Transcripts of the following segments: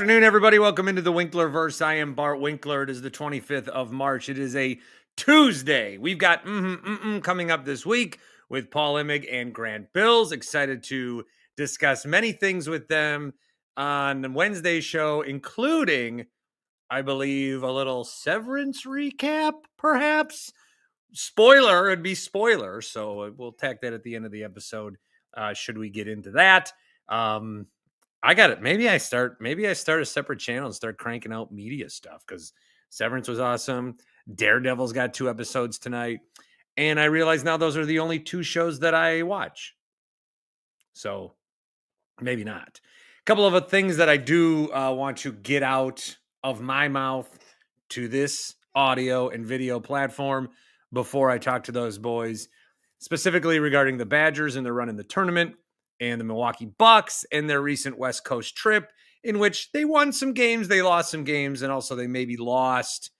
afternoon, everybody. Welcome into the Winklerverse. I am Bart Winkler. It is the 25th of March. It is a Tuesday. We've got coming up this week with Paul Immig and Grant Bills. Excited to discuss many things with them on Wednesday's show, including, I believe, a little Severance recap, perhaps. Spoiler, it'd be spoiler. So we'll tack that at the end of the episode. Should we get into that? I got it. Maybe I start a separate channel and start cranking out media stuff because Severance was awesome. Daredevil's got 2 episodes tonight. And I realize now those are the only 2 shows that I watch. So maybe not. A couple of things that I do want to get out of my mouth to this audio and video platform before I talk to those boys, specifically regarding the Badgers and their run in the tournament, and the Milwaukee Bucks and their recent West Coast trip, in which they won some games, they lost some games, and also they maybe lost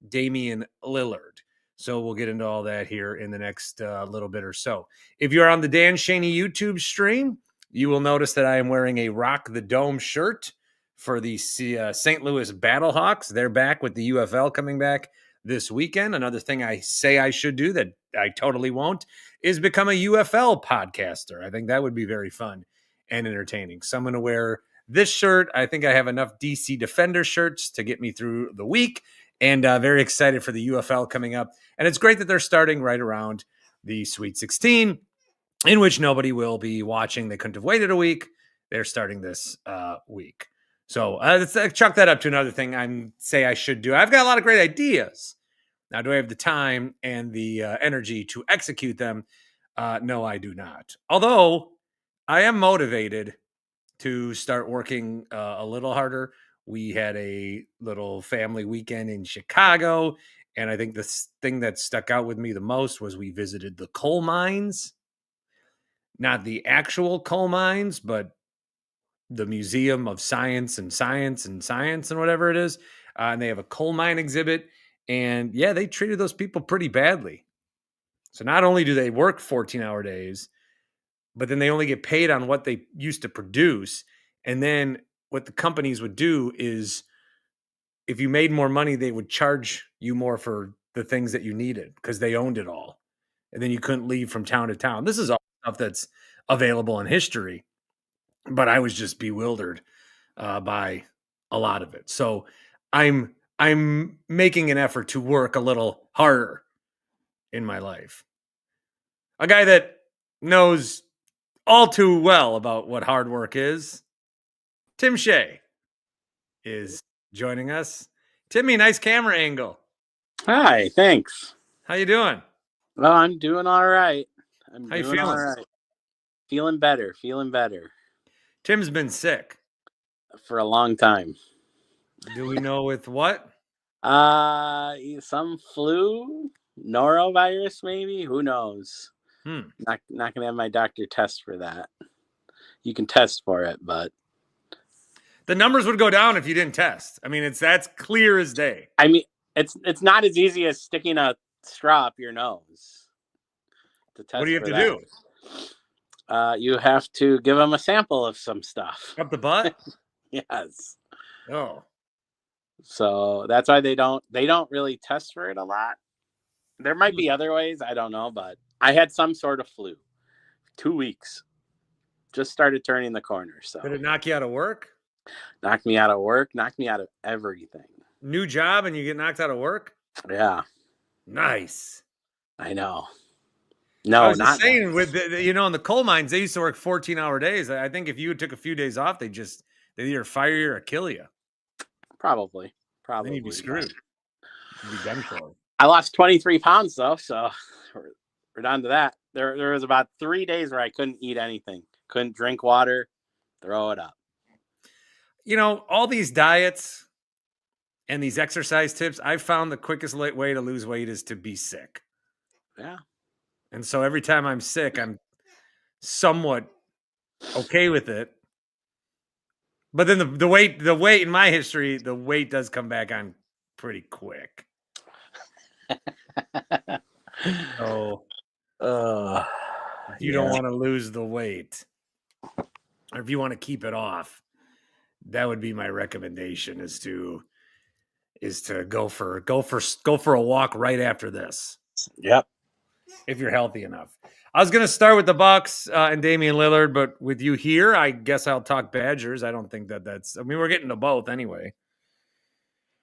Damian Lillard. So we'll get into all that here in the next little bit or so. If you're on the Dan Schani YouTube stream, you will notice that I am wearing a Rock the Dome shirt for the St. Louis Battlehawks. They're back with the UFL coming back this weekend. Another thing I say I should do that I totally won't is become a UFL podcaster. I think that would be very fun and entertaining. So I'm going to wear this shirt. I think I have enough DC Defender shirts to get me through the week, and very excited for the UFL coming up. And it's great that they're starting right around the Sweet 16, in which nobody will be watching. They couldn't have waited a week. They're starting this week. So let's chuck that up to another thing I say I should do. I've got a lot of great ideas. Now, do I have the time and the energy to execute them? No, I do not. Although I am motivated to start working a little harder. We had a little family weekend in Chicago, and I think the thing that stuck out with me the most was we visited the coal mines. Not the actual coal mines, but the Museum of Science and whatever it is. And they have a coal mine exhibit. And yeah, they treated those people pretty badly. So not only do they work 14-hour days, but then they only get paid on what they used to produce. And then what the companies would do is if you made more money, they would charge you more for the things that you needed because they owned it all. And then you couldn't leave from town to town. This is all stuff that's available in history, but I was just bewildered by a lot of it. So I'm making an effort to work a little harder in my life. A guy that knows all too well about what hard work is, Tim Shea, is joining us. Timmy, nice camera angle. Hi, thanks. How you doing? Well, I'm doing all right. How you feeling? All right. Feeling better. Tim's been sick for a long time. Do we know with what? Some flu, norovirus, maybe. Who knows? Not gonna have my doctor test for that. You can test for it, but the numbers would go down if you didn't test. I mean, that's clear as day. I mean, it's not as easy as sticking a straw up your nose to test. What do you have to do? You have to give them a sample of some stuff. Up the butt? Yes. Oh. So that's why they don't really test for it a lot. There might be other ways, I don't know, but I had some sort of flu. 2 weeks. Just started turning the corner. So did it knock you out of work? Knocked me out of work, knocked me out of everything. New job and you get knocked out of work? Yeah. Nice. I know. No, I was not saying nice. With in the coal mines, they used to work 14-hour days. I think if you took a few days off, they'd either fire you or kill you. Probably. Then you'd be screwed. You'd be done for. I lost 23 pounds though, so we're down to that. There was about 3 days where I couldn't eat anything, couldn't drink water, throw it up. All these diets and these exercise tips, I've found the quickest way to lose weight is to be sick. Yeah. And so every time I'm sick, I'm somewhat okay with it. But then the weight in my history, the weight does come back on pretty quick. So if you don't want to lose the weight, or if you want to keep it off, That would be my recommendation is to go for a walk right after this. Yep. If you're healthy enough. I was going to start with the Bucks and Damian Lillard, but with you here, I guess I'll talk Badgers. I don't think that's. I mean, we're getting to both anyway.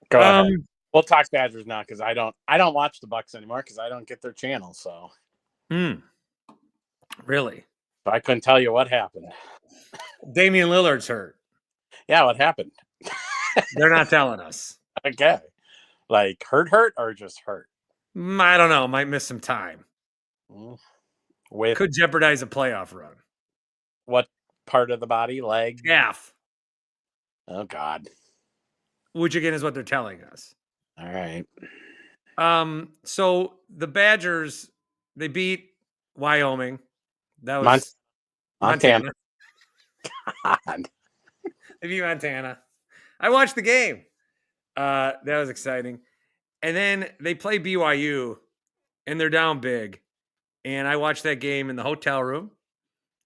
Go ahead. We'll talk Badgers now because I don't watch the Bucks anymore because I don't get their channel. So, really, so I couldn't tell you what happened. Damian Lillard's hurt. Yeah, what happened? They're not telling us. Okay, like hurt or just hurt? I don't know. Might miss some time. Could jeopardize a playoff run. What part of the body? Leg? Calf. Oh God. Which again is what they're telling us. All right. So the Badgers, they beat Wyoming. That was Montana. God. They beat Montana. I watched the game. That was exciting. And then they play BYU, and they're down big. And I watched that game in the hotel room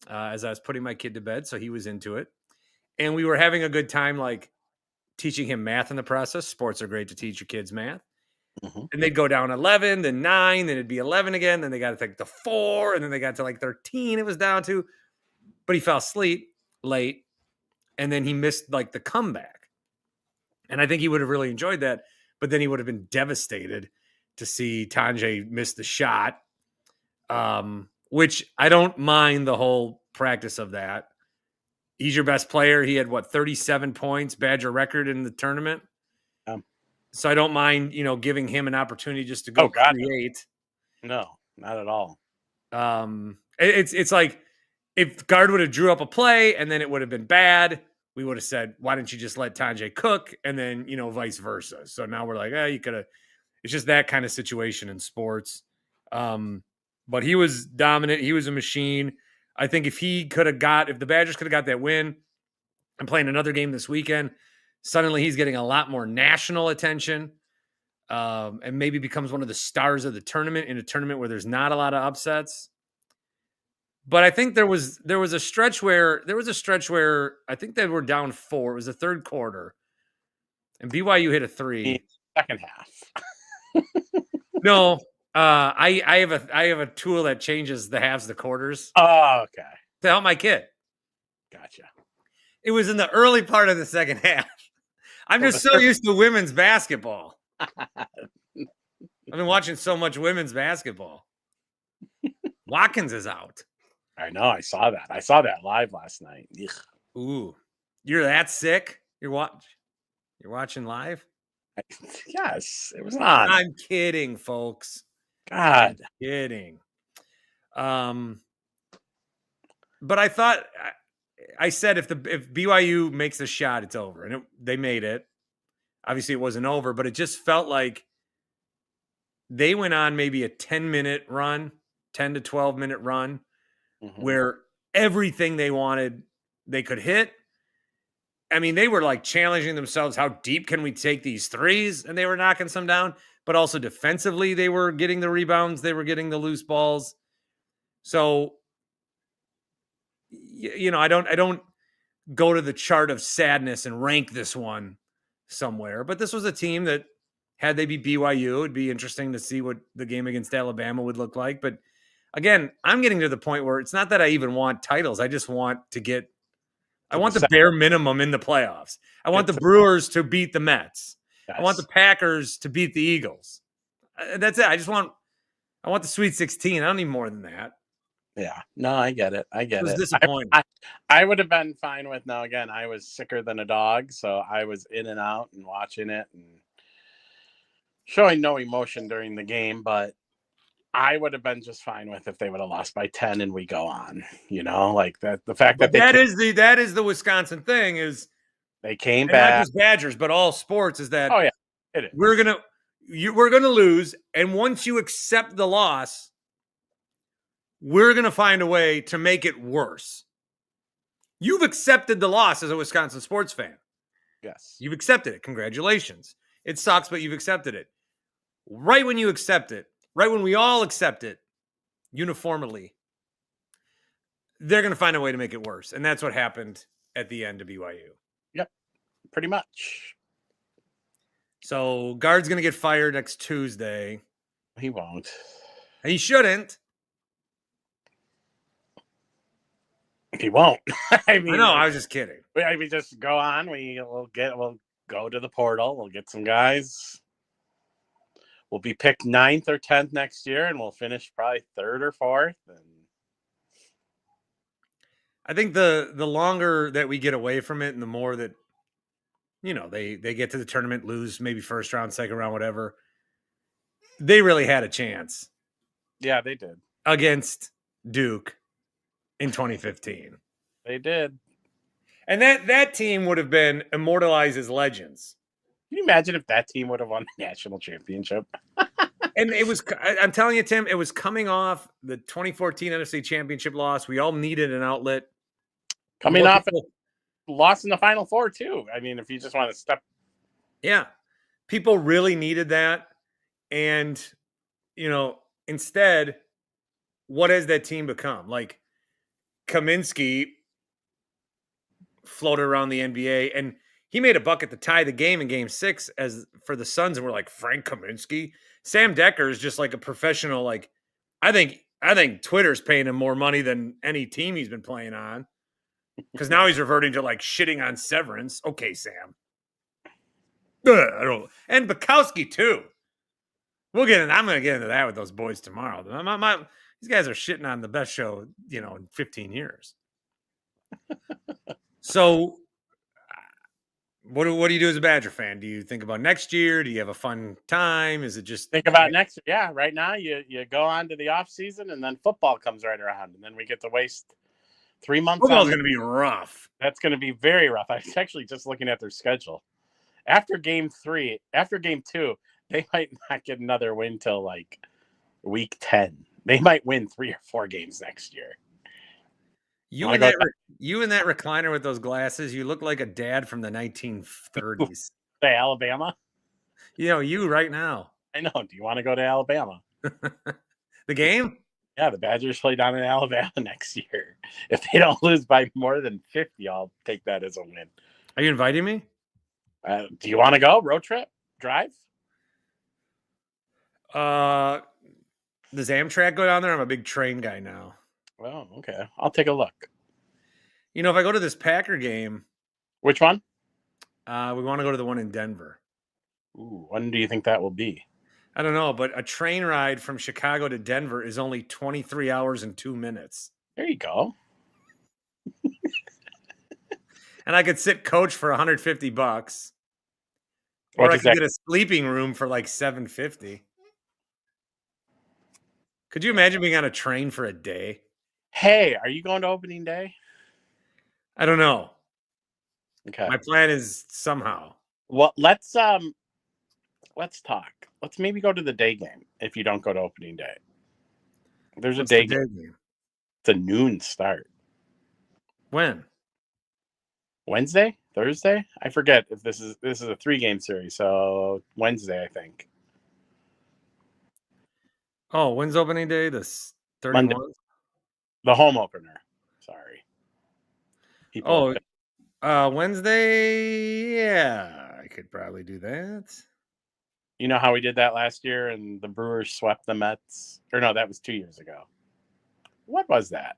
as I was putting my kid to bed, so he was into it. And we were having a good time, like, teaching him math in the process. Sports are great to teach your kids math. Mm-hmm. And they'd go down 11, then 9, then it'd be 11 again. Then they got to take the 4, and then they got to like 13 it was down to. But he fell asleep late, and then he missed like the comeback. And I think he would have really enjoyed that, but then he would have been devastated to see Tanjay miss the shot, which I don't mind the whole practice of that. He's your best player. He had, 37 points, Badger record in the tournament. So I don't mind, giving him an opportunity just to go create. No, not at all. It's like if Guard would have drew up a play and then it would have been bad, we would have said, why didn't you just let Tanjay cook? And then, vice versa. So now we're like, you could have. It's just that kind of situation in sports. But he was dominant. He was a machine. I think if the Badgers could have got that win and playing another game this weekend, suddenly he's getting a lot more national attention and maybe becomes one of the stars of the tournament in a tournament where there's not a lot of upsets. But I think there was a stretch where I think they were down 4. It was the third quarter, and BYU hit a 3. Second half. No, I have a tool that changes the halves to quarters. Oh, okay. To help my kid. Gotcha. It was in the early part of the second half. I'm just so used to women's basketball. I've been watching so much women's basketball. Watkins is out. I know. I saw that. I saw that live last night. Ugh. Ooh, you're that sick? You're watching live? Yes, it was on. I'm kidding, folks. God, I'm kidding. But I thought I said if BYU makes a shot, it's over, and they made it. Obviously, it wasn't over, but it just felt like they went on maybe a 10-minute run, 10 to 12-minute run, where everything they wanted they could hit. I mean, they were like challenging themselves. How deep can we take these threes? And they were knocking some down, but also defensively, they were getting the rebounds. They were getting the loose balls. So, I don't go to the chart of sadness and rank this one somewhere, but this was a team that had they be BYU, it'd be interesting to see what the game against Alabama would look like. But again, I'm getting to the point where it's not that I even want titles. I just want to I want the bare minimum in the playoffs. I want the Brewers to beat the Mets. Yes. I want the Packers to beat the Eagles. That's it. I want the Sweet 16. I don't need more than that. Yeah. No, I get it. It was disappointing. I would have been fine with, now again, I was sicker than a dog, so I was in and out and watching it and showing no emotion during the game, but I would have been just fine with if they would have lost by 10 and we go on, like that. The fact that that is the Wisconsin thing is they came back. Not just Badgers, but all sports is that. Oh yeah, it is. We're gonna lose, and once you accept the loss, we're gonna find a way to make it worse. You've accepted the loss as a Wisconsin sports fan. Yes, you've accepted it. Congratulations. It sucks, but you've accepted it. Right when you accept it. Right when we all accept it uniformly, they're going to find a way to make it worse. And that's what happened at the end of BYU. Yep. pretty much. So guard's going to get fired next Tuesday. He won't. He shouldn't. He won't. I I know. I was just kidding. we just go on. We'll go to the portal. We'll get some guys. We'll be picked 9th or 10th next year, and we'll finish probably 3rd or 4th. And I think the longer that we get away from it, and the more that they get to the tournament, lose maybe first round, second round, whatever. They really had a chance. Yeah, they did against Duke in 2015. They did. And that team would have been immortalized as legends. Can you imagine if that team would have won the national championship? And I'm telling you, Tim, it was coming off the 2014 NFC championship loss. We all needed an outlet. Coming off lost in the Final Four, too. I mean, if you just want to step. Yeah. People really needed that. And, instead, what has that team become? Like, Kaminsky floated around the NBA, and he made a bucket to tie the game in Game 6 as for the Suns, and we're like, Frank Kaminsky? Sam Decker is just like a professional. Like, I think Twitter's paying him more money than any team he's been playing on, because now he's reverting to like shitting on Severance. Okay, Sam. And Bukowski too. I'm going to get into that with those boys tomorrow. These guys are shitting on the best show, in 15 years. So, what do you do as a Badger fan? Do you think about next year? Do you have a fun time? Is it just think about next year? Yeah, right now you go on to the off season, and then football comes right around, and then we get to waste 3 months. Football's going to be rough. That's going to be very rough. I was actually just looking at their schedule. After Game 2, they might not get another win till like week 10. They might win 3 or 4 games next year. You in that recliner with those glasses, you look like a dad from the 1930s. Say Alabama? You right now. I know. Do you want to go to Alabama? The game? Yeah, the Badgers play down in Alabama next year. If they don't lose by more than 50, I'll take that as a win. Are you inviting me? Do you want to go? Road trip? Drive? Does Amtrak go down there? I'm a big train guy now. Oh, okay. I'll take a look. If I go to this Packer game. Which one? We want to go to the one in Denver. Ooh, when do you think that will be? I don't know, but a train ride from Chicago to Denver is only 23 hours and 2 minutes. There you go. And I could sit coach for $150. Or I could get a sleeping room for like $750. Could you imagine being on a train for a day? Hey, are you going to opening day? I don't know. Okay. My plan is somehow. Well, let's talk. Let's maybe go to the day game if you don't go to opening day. There's a day game. It's a noon start. When? Wednesday? Thursday? I forget if this is a 3-game series, so Wednesday, I think. Oh, when's opening day? This 31? The home opener. Sorry. Wednesday? Yeah, I could probably do that. You know how we did that last year and the Brewers swept the Mets? Or no, that was 2 years ago. What was that?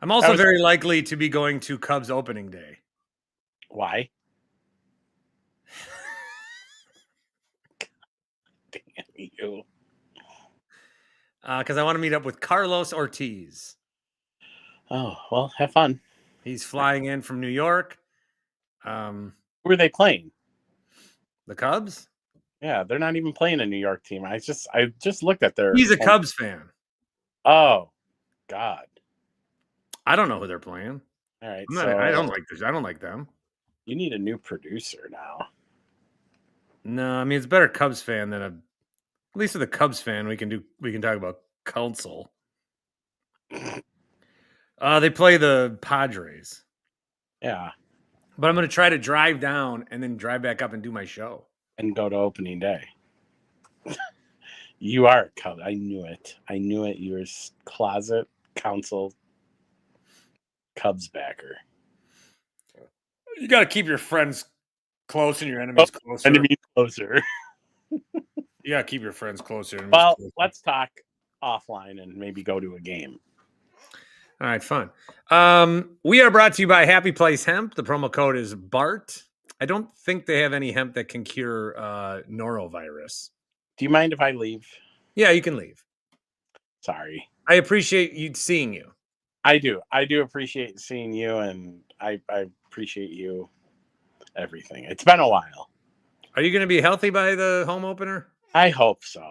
I'm also very likely to be going to Cubs opening day. Why? Damn you. Because I want to meet up with Carlos Ortiz. Oh, well, have fun. He's flying in from New York. Who are they playing? The Cubs? Yeah, they're not even playing a New York team. I just looked at their. He's a Cubs fan. Oh, God. I don't know who they're playing. All right. I don't like this. I don't like them. You need a new producer now. No, I mean it's better Cubs fan than at least with a Cubs fan we can talk about counsel. They play the Padres. Yeah. But I'm going to try to drive down and then drive back up and do my show. And go to opening day. You are a Cubs. I knew it. You were closet counsel Cubs backer. You got to keep your friends close and your enemies closer. Enemies closer. You got to keep your friends closer. Well, let's talk offline and maybe go to a game. All right, fun. We are brought to you by Happy Place Hemp. The promo code is BART. I don't think they have any hemp that can cure norovirus. Do you mind if I leave? Yeah, you can leave. Sorry. I appreciate you seeing you. I do. I do appreciate seeing you, and I appreciate you everything. It's been a while. Are you going to be healthy by the home opener? I hope so.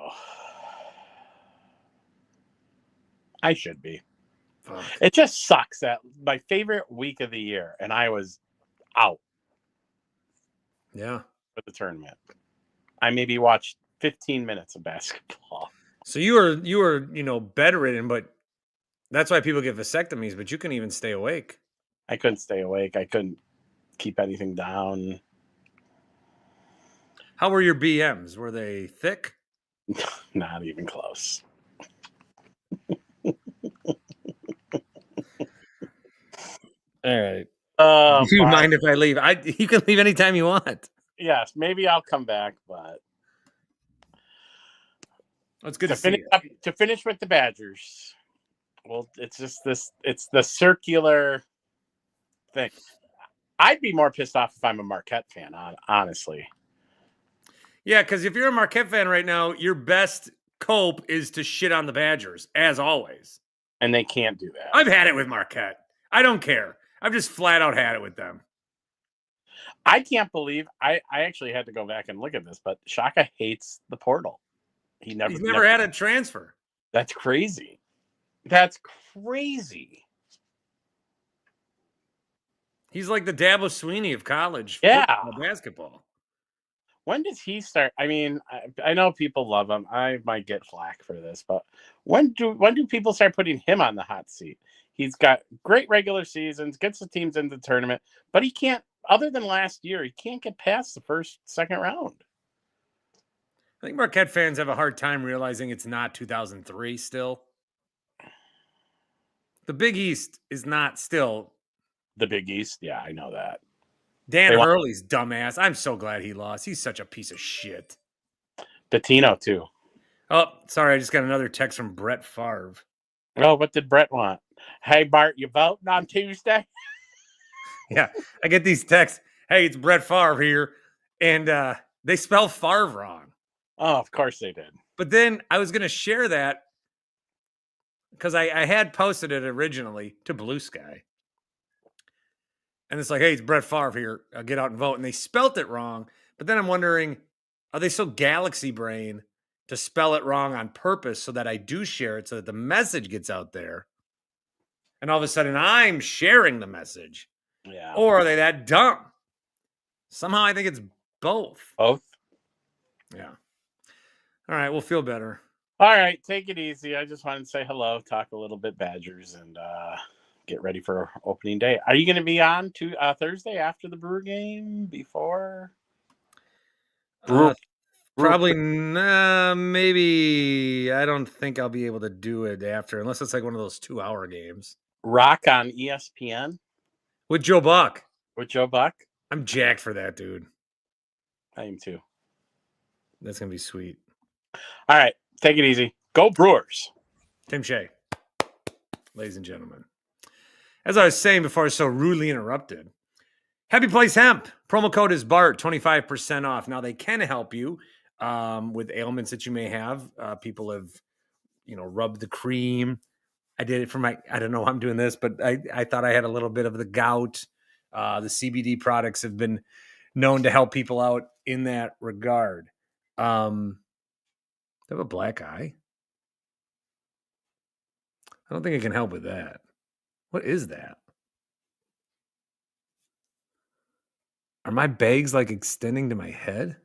I should be. Fuck. It just sucks that my favorite week of the year, and I was out. Yeah. For the tournament. I maybe watched 15 minutes of basketball. So you were, bedridden, but that's why people get vasectomies, but you couldn't even stay awake. I couldn't stay awake. I couldn't keep anything down. How were your BMs? Were they thick? Not even close. All right. Do you mind if I leave? You can leave anytime you want. Yes, maybe I'll come back, but it's good to see you. To finish with the Badgers. Well, it's just this. It's the circular thing. I'd be more pissed off if I'm a Marquette fan, honestly. Yeah, because if you're a Marquette fan right now, your best cope is to shit on the Badgers, as always. And they can't do that. I've had it with Marquette. I don't care. I've just flat out had it with them. I can't believe I actually had to go back and look at this, but Shaka hates the portal. He's never had a transfer. That's crazy. That's crazy. He's like the Dabo Sweeney of college basketball. When does he start? I mean, I know people love him. I might get flack for this, but when do people start putting him on the hot seat? He's got great regular seasons, gets the teams into the tournament, but he can't, other than last year, he can't get past the second round. I think Marquette fans have a hard time realizing it's not 2003 still. The Big East is not still. The Big East? Yeah, I know that. Dan Hurley's dumbass. I'm so glad he lost. He's such a piece of shit. Bettino, too. Oh, sorry. I just got another text from Brett Favre. Oh, what did Brett want? Hey, Bart, you voting on Tuesday? Yeah, I get these texts. Hey, it's Brett Favre here. And they spell Favre wrong. Oh, of course they did. But then I was going to share that because I had posted it originally to Blue Sky. And it's like, hey, it's Brett Favre here. Get out and vote. And they spelt it wrong. But then I'm wondering, are they so galaxy brain to spell it wrong on purpose so that I do share it so that the message gets out there? And all of a sudden I'm sharing the message. Yeah. Or are they that dumb? Somehow I think it's both. Both? Yeah. All right. We'll feel better. All right. Take it easy. I just wanted to say hello, talk a little bit Badgers, and get ready for opening day. Are you going to be on Thursday after the Brewer game? Before? Probably maybe. I don't think I'll be able to do it after, unless it's like one of those 2-hour games. Rock on ESPN? With Joe Buck. With Joe Buck? I'm jacked for that, dude. I am too. That's going to be sweet. All right. Take it easy. Go Brewers. Tim Shea. Ladies and gentlemen. As I was saying before I was so rudely interrupted, Happy Place Hemp. Promo code is BART, 25% off. Now, they can help you with ailments that you may have. People have, rubbed the cream. I did it for I don't know how I'm doing this, but I thought I had a little bit of the gout. The CBD products have been known to help people out in that regard. They have a black eye. I don't think I can help with that. What is that? Are my bags like extending to my head?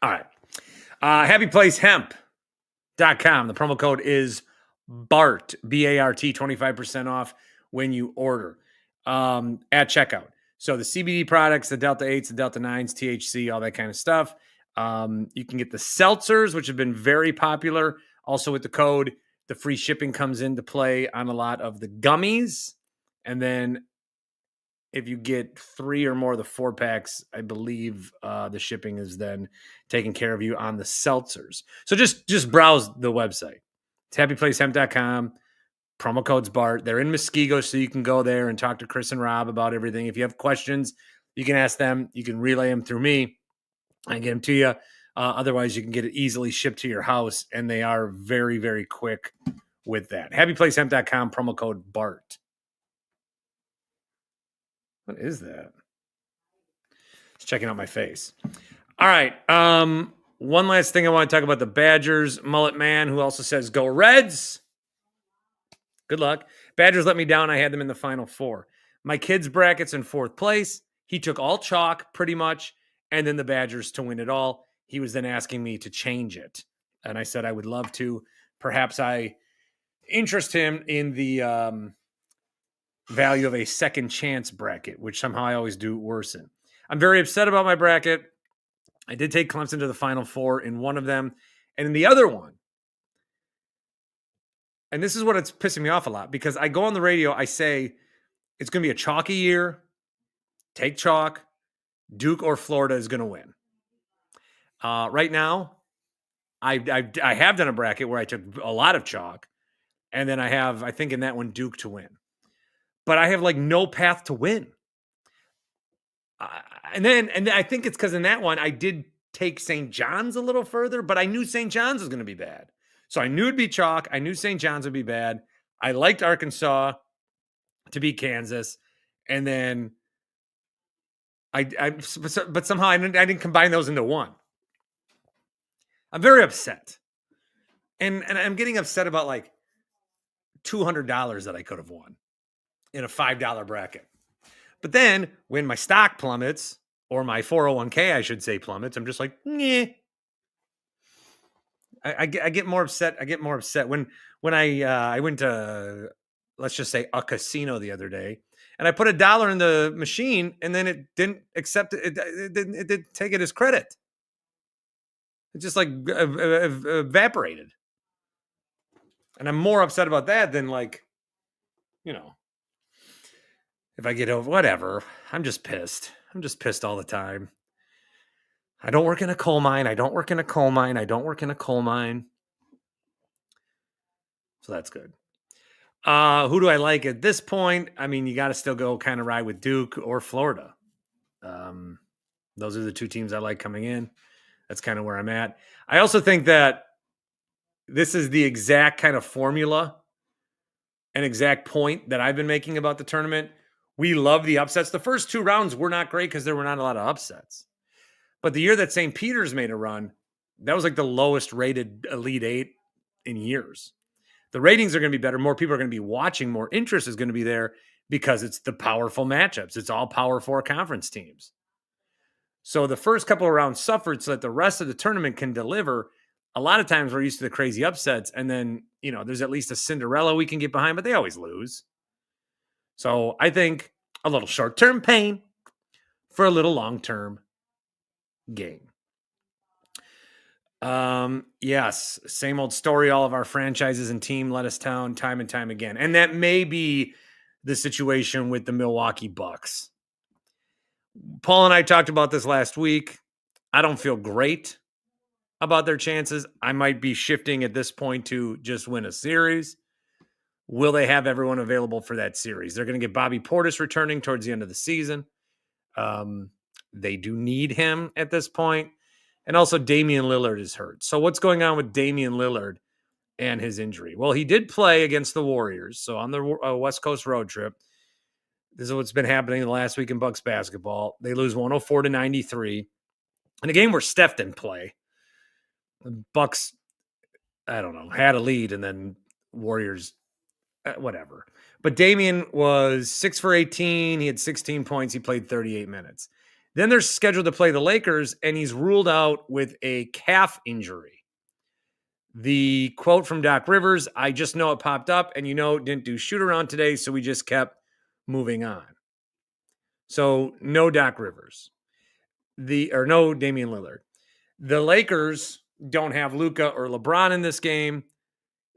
All right. HappyPlaceHemp.com. The promo code is BART, B-A-R-T, 25% off when you order at checkout. So the CBD products, the Delta 8s, the Delta 9s, THC, all that kind of stuff. You can get the seltzers, which have been very popular. Also with the code, the free shipping comes into play on a lot of the gummies. And then if you get 3 or more of the 4-packs, I believe the shipping is then taken care of you on the seltzers. So just browse the website. It's happyplacehemp.com. Promo code's Bart. They're in Muskego, so you can go there and talk to Chris and Rob about everything. If you have questions, you can ask them. You can relay them through me. I get them to you. Otherwise, you can get it easily shipped to your house, and they are very, very quick with that. Happyplacehemp.com, promo code Bart. What is that? Just checking out my face. All right. One last thing I want to talk about the Badgers. Mullet Man, who also says, go Reds. Good luck. Badgers let me down. I had them in the Final Four. My kid's bracket's in 4th place. He took all chalk pretty much, and then the Badgers to win it all. He was then asking me to change it. And I said I would love to. Perhaps I interest him in the value of a second chance bracket, which somehow I always do worsen. I'm very upset about my bracket. I did take Clemson to the Final Four in one of them. And in the other one, and this is what it's pissing me off a lot, because I go on the radio, I say, it's going to be a chalky year. Take chalk. Duke or Florida is going to win. Right now, I have done a bracket where I took a lot of chalk, and then I think in that one, Duke to win. But I have like no path to win. And I think it's because in that one, I did take St. John's a little further, but I knew St. John's was going to be bad. So I knew it'd be chalk. I knew St. John's would be bad. I liked Arkansas to beat Kansas. And then but somehow I didn't combine those into one. I'm very upset. And I'm getting upset about like $200 that I could have won in a $5 bracket. But then when my stock plummets, or my 401k, I should say, plummets, I'm just like, nah. I get more upset. I get more upset when I went to, let's just say, a casino the other day, and I put $1 in the machine, and then it didn't accept it. It didn't take it as credit. It just like evaporated. And I'm more upset about that than like, if I get over whatever. I'm just pissed. I'm just pissed all the time. I don't work in a coal mine. I don't work in a coal mine. I don't work in a coal mine. So that's good. Who do I like at this point? I mean, you got to still go kind of ride with Duke or Florida. Those are the two teams I like coming in. That's kind of where I'm at. I also think that this is the exact kind of formula and exact point that I've been making about the tournament. We love the upsets. The first 2 rounds were not great because there were not a lot of upsets. But the year that St. Peter's made a run, that was like the lowest rated Elite 8 in years. The ratings are going to be better. More people are going to be watching. More interest is going to be there because it's the powerful matchups. It's all Power 4 conference teams. So the first couple of rounds suffered so that the rest of the tournament can deliver. A lot of times we're used to the crazy upsets, and then, there's at least a Cinderella we can get behind, but they always lose. So I think a little short-term pain for a little long-term gain. Yes, same old story. All of our franchises and team let us down time and time again. And that may be the situation with the Milwaukee Bucks. Paul and I talked about this last week. I don't feel great about their chances. I might be shifting at this point to just win a series. Will they have everyone available for that series? They're going to get Bobby Portis returning towards the end of the season. They do need him at this point. And also Damian Lillard is hurt. So what's going on with Damian Lillard and his injury? Well, he did play against the Warriors. So on the West Coast road trip, this is what's been happening the last week in Bucks basketball. They lose 104-93 in a game where Steph didn't play. The Bucks, I don't know, had a lead, and then Warriors, whatever. But Damian was 6 for 18. He had 16 points. He played 38 minutes. Then they're scheduled to play the Lakers, and he's ruled out with a calf injury. The quote from Doc Rivers, I just know it popped up, and didn't do shoot around today, so we just kept moving on. So no Doc Rivers. No Damian Lillard. The Lakers don't have Luka or LeBron in this game,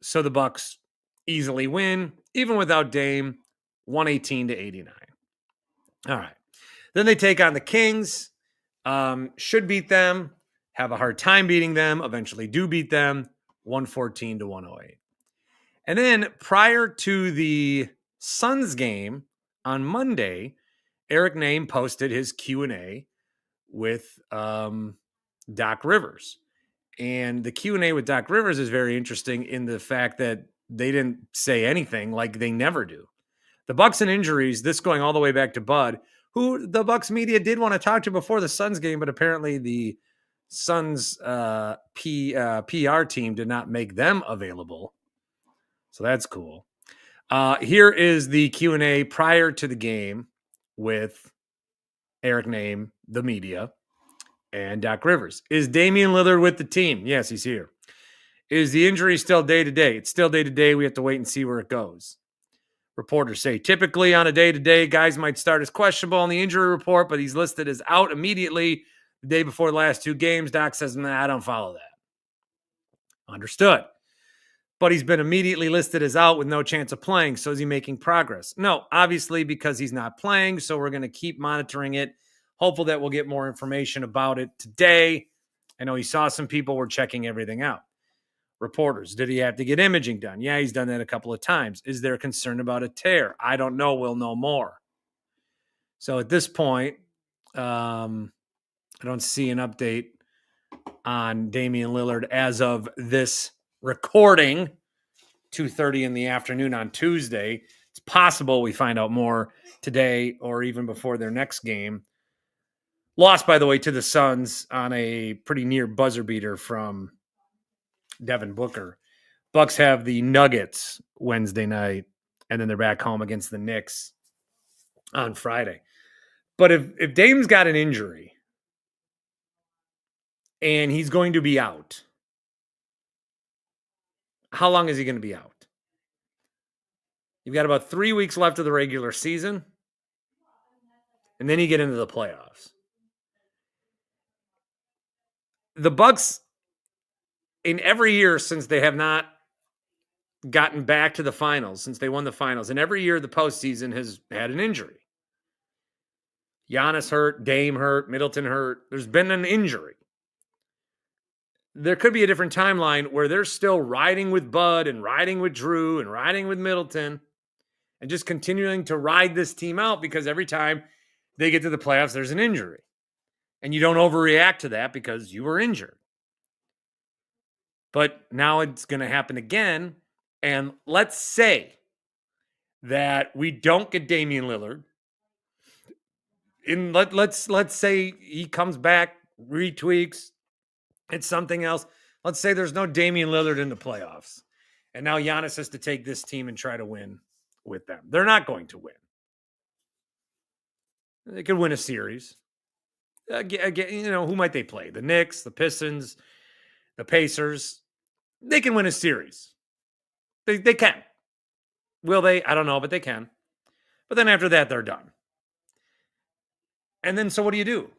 so the Bucks easily win, even without Dame, 118-89. All right. Then they take on the Kings. Should beat them. Have a hard time beating them. Eventually do beat them. 114 to 108. And then prior to the Suns game on Monday, Eric Name posted his Q&A with Doc Rivers. And the Q&A with Doc Rivers is very interesting in the fact that they didn't say anything like they never do. The Bucks and injuries, this going all the way back to Bud, who the Bucks media did want to talk to before the Suns game, but apparently the Suns PR team did not make them available. So that's cool. Here is the Q&A prior to the game with Eric Name, the media, and Doc Rivers. Is Damian Lillard with the team? Yes, he's here. Is the injury still day-to-day? It's still day-to-day. We have to wait and see where it goes. Reporters say typically on a day-to-day, guys might start as questionable on the injury report, but he's listed as out immediately the day before the last two games. Doc says, nah, I don't follow that. Understood. But he's been immediately listed as out with no chance of playing. So is he making progress? No, obviously, because he's not playing. So we're going to keep monitoring it. Hopeful that we'll get more information about it today. I know he saw some people were checking everything out. Reporters, did he have to get imaging done? Yeah, he's done that a couple of times. Is there concern about a tear? I don't know. We'll know more. So at this point, I don't see an update on Damian Lillard as of this recording, 2:30 in the afternoon on Tuesday. It's possible we find out more today or even before their next game. Lost, by the way, to the Suns on a pretty near buzzer beater from Devin Booker. Bucks have the Nuggets Wednesday night, and then they're back home against the Knicks on Friday. But if Dame's got an injury and he's going to be out, how long is he going to be out? You've got about 3 weeks left of the regular season, and then you get into the playoffs. The Bucks, in every year since they have not gotten back to the finals, since they won the finals, and every year the postseason has had an injury. Giannis hurt, Dame hurt, Middleton hurt. There's been an injury. There could be a different timeline where they're still riding with Bud and riding with Drew and riding with Middleton and just continuing to ride this team out because every time they get to the playoffs, there's an injury. And you don't overreact to that because you were injured. But now it's going to happen again. And let's say that we don't get Damian Lillard. Let's say he comes back, retweaks, it's something else. Let's say there's no Damian Lillard in the playoffs. And now Giannis has to take this team and try to win with them. They're not going to win. They could win a series. Again, who might they play? The Knicks, the Pistons, the Pacers. They can win a series. They can. Will they? I don't know, but they can. But then after that, they're done. And then, so what do you do?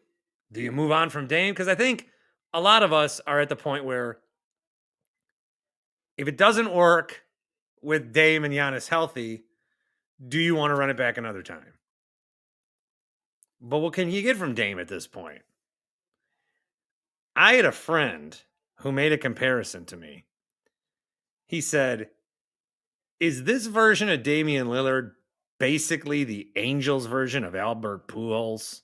Do you move on from Dame? Because I think a lot of us are at the point where if it doesn't work with Dame and Giannis healthy, do you want to run it back another time? But what can you get from Dame at this point? I had a friend who made a comparison to me. He said, is this version of Damian Lillard basically the Angels version of Albert Pujols?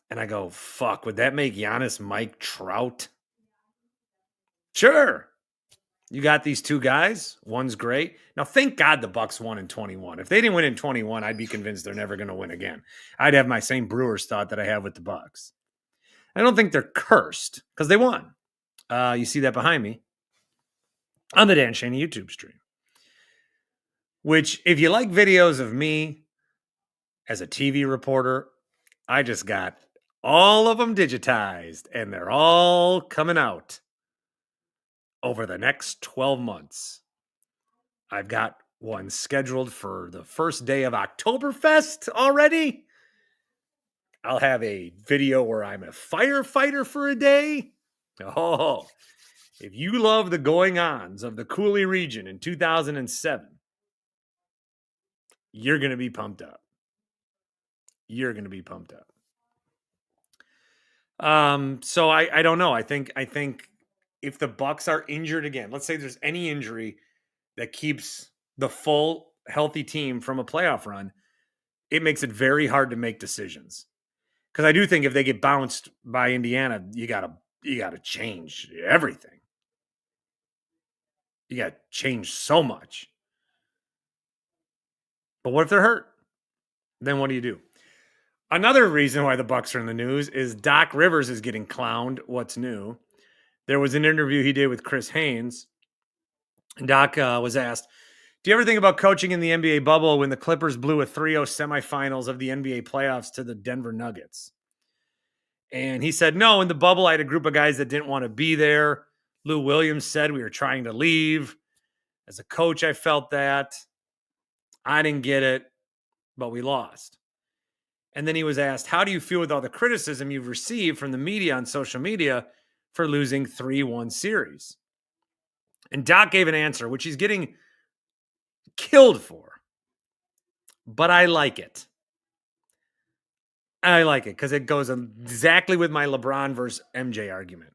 And I go, fuck, would that make Giannis Mike Trout? Sure. You got these two guys. One's great. Now, thank God the Bucks won in 21. If they didn't win in 21, I'd be convinced they're never going to win again. I'd have my same Brewers thought that I have with the Bucks. I don't think they're cursed because they won. You see that behind me on the Dan Schani YouTube stream. Which, if you like videos of me as a TV reporter, I just got all of them digitized, and they're all coming out over the next 12 months. I've got one scheduled for the first day of Oktoberfest already. I'll have a video where I'm a firefighter for a day. Oh, if you love the going-ons of the Cooley region in 2007, you're going to be pumped up. you're going to be pumped up. So I don't know. I think if the Bucks are injured again, let's say there's any injury that keeps the full healthy team from a playoff run, it makes it very hard to make decisions. Because I do think if they get bounced by Indiana, you gotta change everything. You gotta change so much. But what if they're hurt? Then what do you do? Another reason why the Bucks are in the news is Doc Rivers is getting clowned. What's new? There was an interview he did with Chris Haynes. And Doc was asked, do you ever think about coaching in the NBA bubble when the Clippers blew a 3-0 semifinals of the NBA playoffs to the Denver Nuggets? And he said, no, in the bubble, I had a group of guys that didn't want to be there. Lou Williams said we were trying to leave. As a coach, I felt that. I didn't get it, but we lost. And then he was asked, how do you feel with all the criticism you've received from the media on social media for losing 3-1 series? And Doc gave an answer, which he's getting killed for. But I like it. I like it because it goes exactly with my LeBron versus MJ argument.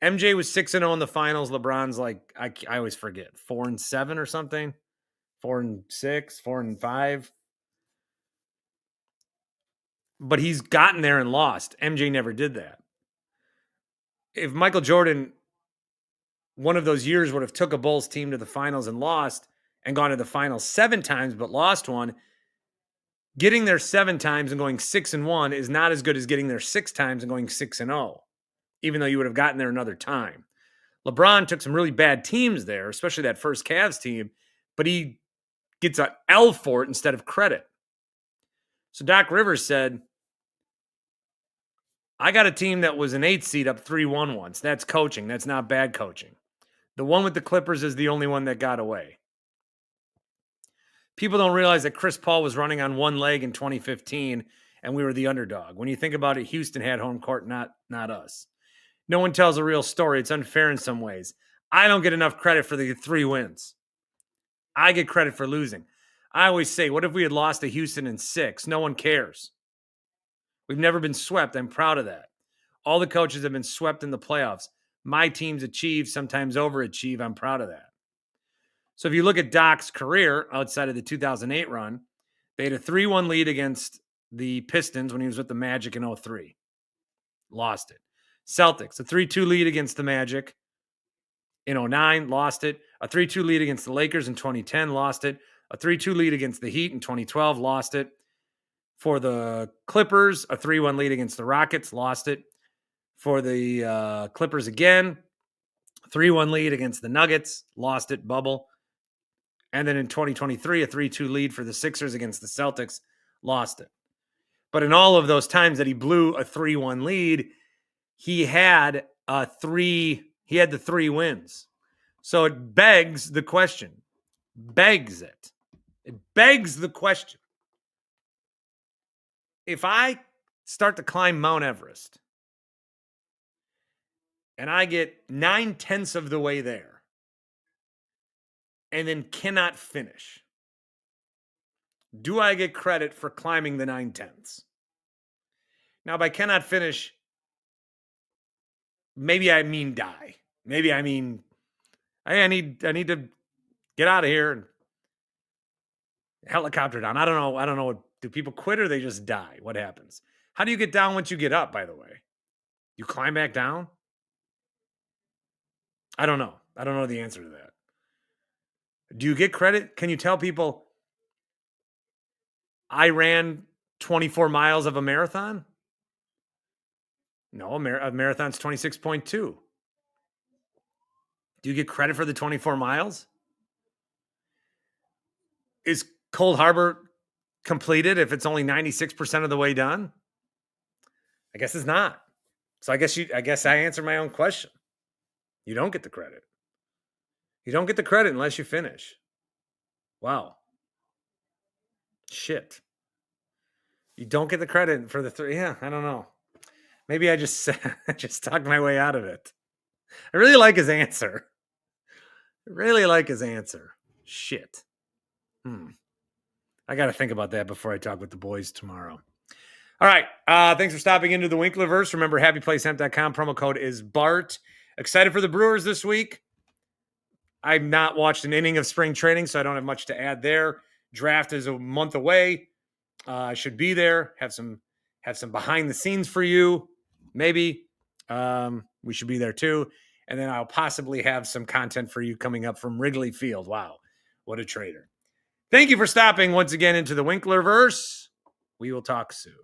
MJ was 6-0 in the finals. LeBron's like, I always forget, 4-7 or something. 4-6, 4-5. But he's gotten there and lost. MJ never did that. If Michael Jordan, one of those years, would have took a Bulls team to the finals and lost and gone to the finals 7 times but lost one, getting there 7 times and going 6-1 is not as good as getting there 6 times and going 6-0, even though you would have gotten there another time. LeBron took some really bad teams there, especially that first Cavs team, but he gets an L for it instead of credit. So Doc Rivers said, I got a team that was an 8 seed up 3-1 once. That's coaching. That's not bad coaching. The one with the Clippers is the only one that got away. People don't realize that Chris Paul was running on one leg in 2015 and we were the underdog. When you think about it, Houston had home court, not us. No one tells a real story. It's unfair in some ways. I don't get enough credit for the 3 wins. I get credit for losing. I always say, what if we had lost to Houston in 6? No one cares. We've never been swept. I'm proud of that. All the coaches have been swept in the playoffs. My teams achieve, sometimes overachieve. I'm proud of that. So if you look at Doc's career outside of the 2008 run, they had a 3-1 lead against the Pistons when he was with the Magic in 2003. Lost it. Celtics, a 3-2 lead against the Magic in 2009, lost it. A 3-2 lead against the Lakers in 2010, lost it. A 3-2 lead against the Heat in 2012, lost it. For the Clippers, a 3-1 lead against the Rockets, lost it. For the Clippers again, 3-1 lead against the Nuggets, lost it, bubble. And then in 2023, a 3-2 lead for the Sixers against the Celtics, lost it. But in all of those times that he blew a 3-1 lead, he had the 3 wins. So it begs the question. It begs the question. If I start to climb Mount Everest and I get 9/10 of the way there and then cannot finish, do I get credit for climbing the 9/10? Now, by cannot finish, maybe I mean die. Maybe I mean, hey, I need to get out of here and helicopter down. I don't know. Do people quit or they just die? What happens? How do you get down once you get up, by the way? You climb back down? I don't know. I don't know the answer to that. Do you get credit? Can you tell people I ran 24 miles of a marathon? No, a marathon's 26.2. Do you get credit for the 24 miles? Is Cold Harbor completed if it's only 96% of the way done? I guess it's not. So I guess I answered my own question. You don't get the credit. You don't get the credit unless you finish. Wow. Shit. You don't get the credit for the 3. Yeah, I don't know. Maybe I just talked my way out of it. I really like his answer. Shit. I got to think about that before I talk with the boys tomorrow. All right. Thanks for stopping into the Winklerverse. Remember, happyplacehemp.com. Promo code is BART. Excited for the Brewers this week. I've not watched an inning of spring training, so I don't have much to add there. Draft is a month away. I should be there. Have some behind the scenes for you. Maybe we should be there too. And then I'll possibly have some content for you coming up from Wrigley Field. Wow, what a trader. Thank you for stopping once again into the Winklerverse. We will talk soon.